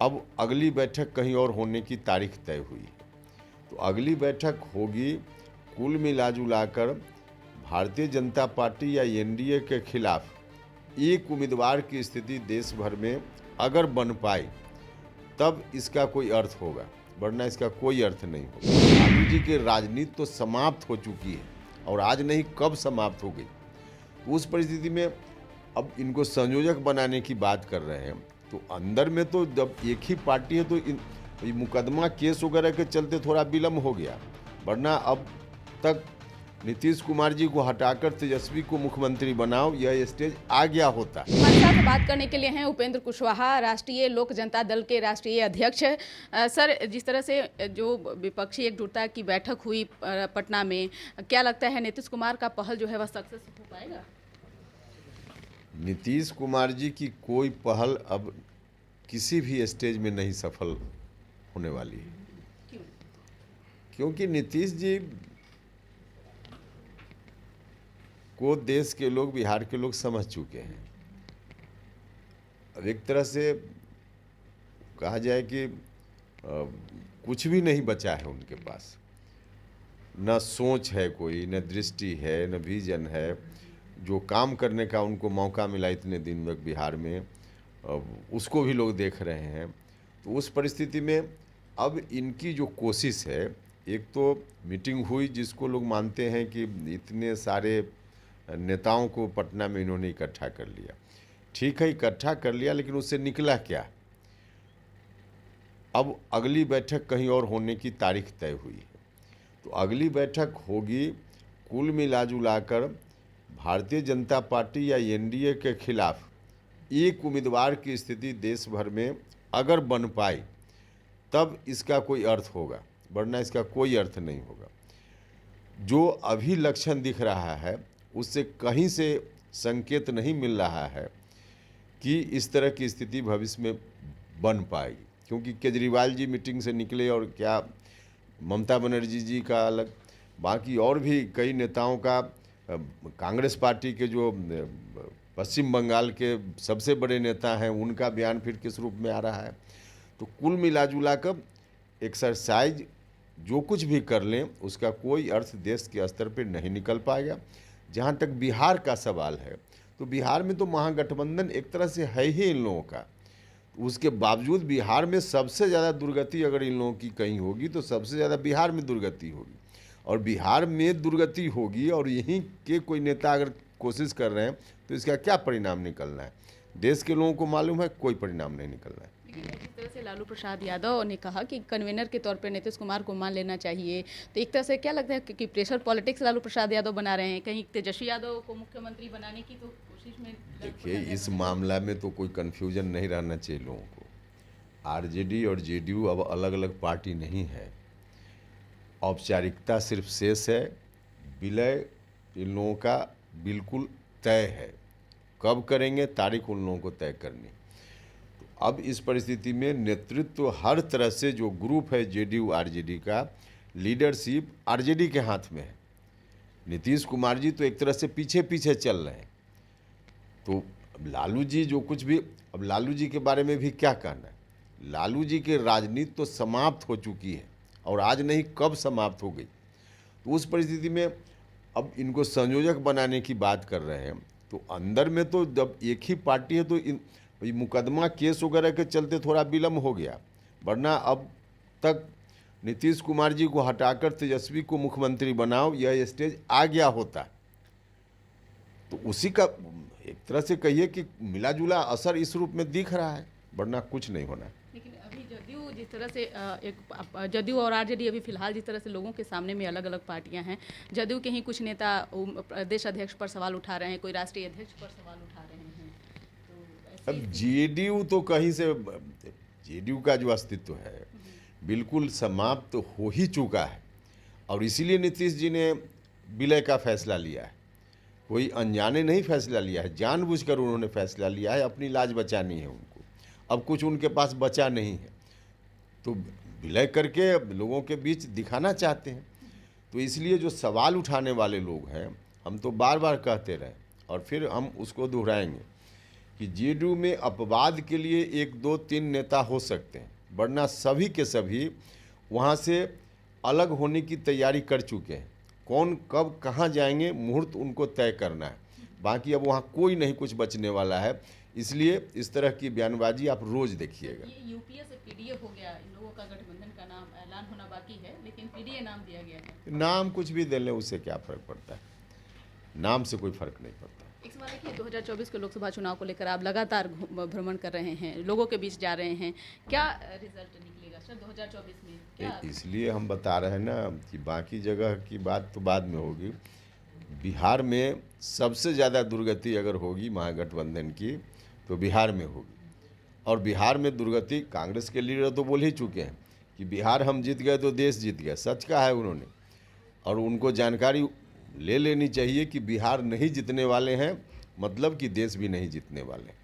अब अगली बैठक कहीं और होने की तारीख तय हुई। तो अगली बैठक होगी कुल मिला-जुलाकर भारतीय जनता पार्टी या एनडीए के खिलाफ एक उम्मीदवार की स्थिति देश भर में अगर बन पाए तब इसका कोई अर्थ होगा, वरना इसका कोई अर्थ नहीं होगा। लालू जी की राजनीति तो समाप्त हो चुकी है और आज नहीं कब समाप्त हो गई। उस परिस्थिति में अब इनको संयोजक बनाने की बात कर रहे हैं, तो अंदर में तो जब एक ही पार्टी है तो ये मुकदमा केस वगैरह के चलते थोड़ा विलम्ब हो गया, वरना अब तक नीतीश कुमार जी को हटाकर तेजस्वी को मुख्यमंत्री बनाओ यह स्टेज आ गया होता। हमारे साथ बात करने के लिए हैं उपेंद्र कुशवाहा, राष्ट्रीय लोक जनता दल के राष्ट्रीय अध्यक्ष। सर, जिस तरह से जो विपक्षी एकजुटता की बैठक हुई पटना में, क्या लगता है नीतीश कुमार का पहल जो है वह सक्सेस हो पाएगा? नीतीश कुमार जी की कोई पहल अब किसी भी स्टेज में नहीं सफल होने वाली है। क्यों? क्योंकि नीतीश जी को देश के लोग, बिहार के लोग समझ चुके हैं। अब एक तरह से कहा जाए कि कुछ भी नहीं बचा है उनके पास। न सोच है कोई, न दृष्टि है, न विजन है। जो काम करने का उनको मौका मिला इतने दिन में बिहार में, उसको भी लोग देख रहे हैं। तो उस परिस्थिति में अब इनकी जो कोशिश है, एक तो मीटिंग हुई जिसको लोग मानते हैं कि इतने सारे नेताओं को पटना में इन्होंने इकट्ठा कर लिया। ठीक है, इकट्ठा कर लिया, लेकिन उससे निकला क्या? अब अगली बैठक कहीं और होने की तारीख तय हुई है। तो अगली बैठक होगी कुल मिला-जुलाकर भारतीय जनता पार्टी या एनडीए के खिलाफ एक उम्मीदवार की स्थिति देश भर में अगर बन पाए तब इसका कोई अर्थ होगा, वरना इसका कोई अर्थ नहीं होगा। जो अभी लक्षण दिख रहा है उससे कहीं से संकेत नहीं मिल रहा है कि इस तरह की स्थिति भविष्य में बन पाएगी, क्योंकि केजरीवाल जी मीटिंग से निकले और क्या ममता बनर्जी जी का अलग, बाकी और भी कई नेताओं का, कांग्रेस पार्टी के जो पश्चिम बंगाल के सबसे बड़े नेता हैं उनका बयान फिर किस रूप में आ रहा है। तो कुल मिला-जुला कर एक्सरसाइज जो कुछ भी कर लें उसका कोई अर्थ देश के स्तर पर नहीं निकल पाएगा। जहाँ तक बिहार का सवाल है, तो बिहार में तो महागठबंधन एक तरह से है ही इन लोगों का। उसके बावजूद बिहार में सबसे ज़्यादा दुर्गति अगर इन लोगों की कहीं होगी तो सबसे ज़्यादा बिहार में दुर्गति होगी। और बिहार में दुर्गति होगी और यहीं के कोई नेता अगर कोशिश कर रहे हैं तो इसका क्या परिणाम निकलना है? देश के लोगों को मालूम है कोई परिणाम नहीं निकलना है। जिस तरह से लालू प्रसाद यादव ने कहा कि कन्वीनर के तौर पर नीतीश कुमार को मान लेना चाहिए, तो एक तरह से क्या लगता है कि प्रेशर पॉलिटिक्स लालू प्रसाद यादव बना रहे हैं? कहीं तेजस्वी यादव को मुख्यमंत्री बनाने की तो कोशिश में? देखिए, इस मामला में तो कोई कन्फ्यूजन नहीं रहना चाहिए लोगों को। आरजेडी और जेडीयू अब अलग अलग पार्टी नहीं है। औपचारिकता सिर्फ शेष है, विलय इन लोगों का बिल्कुल तय है। कब करेंगे तारीख उन लोगों को तय करनी। तो अब इस परिस्थिति में नेतृत्व हर तरह से जो ग्रुप है जेडीयू आरजेडी का, लीडरशिप आरजेडी के हाथ में है। नीतीश कुमार जी तो एक तरह से पीछे पीछे चल रहे हैं। तो लालू जी जो कुछ भी, अब लालू जी के बारे में भी क्या कहना है? लालू जी की राजनीति तो समाप्त हो चुकी है और आज नहीं कब समाप्त हो गई। तो उस परिस्थिति में अब इनको संयोजक बनाने की बात कर रहे हैं, तो अंदर में तो जब एक ही पार्टी है तो ये मुकदमा केस वगैरह के चलते थोड़ा विलम्ब हो गया, वरना अब तक नीतीश कुमार जी को हटाकर तेजस्वी को मुख्यमंत्री बनाओ यह स्टेज आ गया होता। तो उसी का एक तरह से कहिए कि मिला जुला असर इस रूप में दिख रहा है, वरना कुछ नहीं होना है। लेकिन अभी जदयू जिस तरह से जदयू और आरजेडी अभी फिलहाल जिस तरह से लोगों के सामने में अलग अलग पार्टियां हैं, जदयू के ही कुछ नेता प्रदेश अध्यक्ष पर सवाल उठा रहे हैं, कोई राष्ट्रीय अध्यक्ष पर सवाल उठा रहे हैं। तो अब जेडीयू तो कहीं से, जेडीयू का जो अस्तित्व है बिल्कुल समाप्त हो ही चुका है और इसीलिए नीतीश जी ने विलय का फैसला लिया है। कोई अनजाने नहीं फैसला लिया है, जानबूझकर उन्होंने फैसला लिया है, अपनी लाज बचानी है उनको। अब कुछ उनके पास बचा नहीं है तो विलय करके लोगों के बीच दिखाना चाहते हैं। तो इसलिए जो सवाल उठाने वाले लोग हैं, हम तो बार बार कहते रहे और फिर हम उसको दोहराएंगे कि जेडीयू में अपवाद के लिए 1, 2, 3 नेता हो सकते हैं, वरना सभी के सभी वहाँ से अलग होने की तैयारी कर चुके हैं। कौन कब कहाँ जाएंगे मुहूर्त उनको तय करना है, बाकी अब वहाँ कोई नहीं कुछ बचने वाला है। इसलिए इस तरह की बयानबाजी आप रोज़ देखिएगा। ये यूपीए से पीडीए हो गया, इन लोगों का गठबंधन का नाम ऐलान होना बाकी है, लेकिन पीडीए नाम दिया गया है। नाम कुछ भी दे लें उससे क्या फ़र्क पड़ता है, नाम से कोई फ़र्क नहीं पड़ता। एक सवाल है कि 2024 के लोकसभा चुनाव को लेकर आप लगातार भ्रमण कर रहे हैं, लोगों के बीच जा रहे हैं, क्या रिजल्ट निकलेगा सर 2024 में? क्या इसलिए हम बता रहे हैं ना कि बाकी जगह की बात तो बाद में होगी। बिहार में सबसे ज़्यादा दुर्गति अगर होगी महागठबंधन की तो बिहार में होगी, और बिहार में दुर्गति कांग्रेस के लीडर तो बोल ही चुके हैं कि बिहार हम जीत गए तो देश जीत गया। सच कहा है उन्होंने, और उनको जानकारी ले लेनी चाहिए कि बिहार नहीं जीतने वाले हैं, मतलब कि देश भी नहीं जीतने वाले हैं।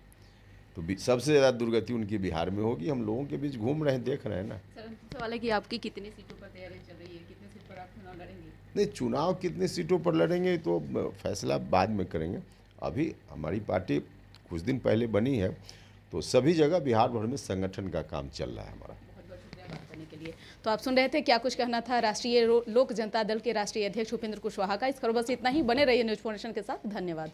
तो सबसे ज़्यादा दुर्गति उनकी बिहार में होगी। हम लोगों के बीच घूम रहे हैं, देख रहे हैं ना। सर अंतिम सवाल है कि आपकी कितनी सीटों पर तैयारी चल रही है, कितनी सीट पर आप चुनाव लड़ेंगे? नहीं, चुनाव कितनी सीटों पर लड़ेंगे तो फैसला बाद में करेंगे। अभी हमारी पार्टी कुछ दिन पहले बनी है, तो सभी जगह बिहार भर में संगठन का काम चल रहा है हमारा। बहुत बहुत शुक्रिया बात करने के लिए। तो आप सुन रहे थे क्या कुछ कहना था राष्ट्रीय लोक जनता दल के राष्ट्रीय अध्यक्ष उपेंद्र कुशवाहा का। इस खबर बस इतना ही। बने रहिए न्यूज़ फाउंडेशन के साथ। धन्यवाद।